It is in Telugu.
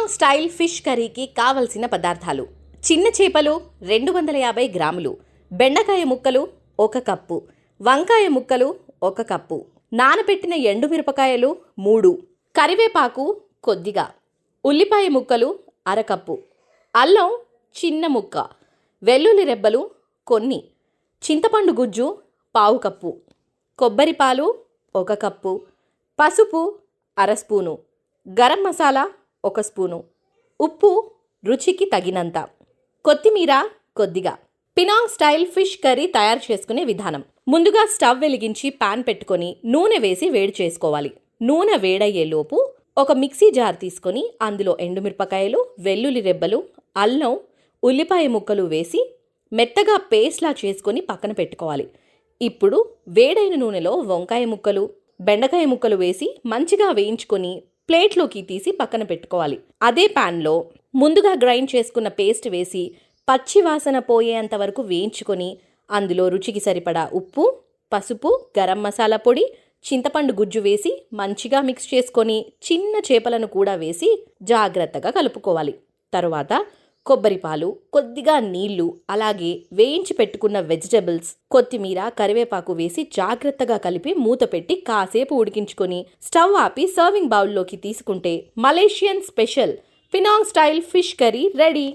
పినాంగ్ స్టైల్ ఫిష్ కర్రీకి కావలసిన పదార్థాలు: చిన్న చేపలు 250 గ్రాములు, బెండకాయ ముక్కలు 1 కప్పు, వంకాయ ముక్కలు 1 కప్పు, నానబెట్టిన ఎండుమిరపకాయలు 3, కరివేపాకు కొద్దిగా, ఉల్లిపాయ ముక్కలు అరకప్పు, అల్లం చిన్న ముక్క, వెల్లుల్లి రెబ్బలు కొన్ని, చింతపండు గుజ్జు 1/4 కప్పు, కొబ్బరి పాలు 1 కప్పు, పసుపు అర స్పూను, గరం మసాలా 1 స్పూను, ఉప్పు రుచికి తగినంత, కొత్తిమీర కొద్దిగా. పినాంగ్ స్టైల్ ఫిష్ కర్రీ తయారు చేసుకునే విధానం: ముందుగా స్టవ్ వెలిగించి పాన్ పెట్టుకొని నూనె వేసి వేడి చేసుకోవాలి. నూనె వేడయ్యేలోపు ఒక మిక్సీ జార్ తీసుకొని అందులో ఎండుమిరపకాయలు, వెల్లుల్లి రెబ్బలు, అల్లం, ఉల్లిపాయ ముక్కలు వేసి మెత్తగా పేస్ట్లా చేసుకొని పక్కన పెట్టుకోవాలి. ఇప్పుడు వేడైన నూనెలో వంకాయ ముక్కలు, బెండకాయ ముక్కలు వేసి మంచిగా వేయించుకొని ప్లేట్లోకి తీసి పక్కన పెట్టుకోవాలి. అదే ప్యాన్లో ముందుగా గ్రైండ్ చేసుకున్న పేస్ట్ వేసి పచ్చి వాసన పోయేంత వరకు వేయించుకొని అందులో రుచికి సరిపడా ఉప్పు, పసుపు, గరం మసాలా పొడి, చింతపండు గుజ్జు వేసి మంచిగా మిక్స్ చేసుకొని చిన్న చేపలను కూడా వేసి జాగ్రత్తగా కలుపుకోవాలి. తరువాత కొబ్బరి పాలు, కొద్దిగా నీళ్లు, అలాగే వేయించి పెట్టుకున్న వెజిటబుల్స్, కొత్తిమీర, కరివేపాకు వేసి జాగ్రత్తగా కలిపి మూత పెట్టి కాసేపు ఉడికించుకొని స్టవ్ ఆపి సర్వింగ్ బౌల్లోకి తీసుకుంటే Malaysian special Penang style fish curry ready.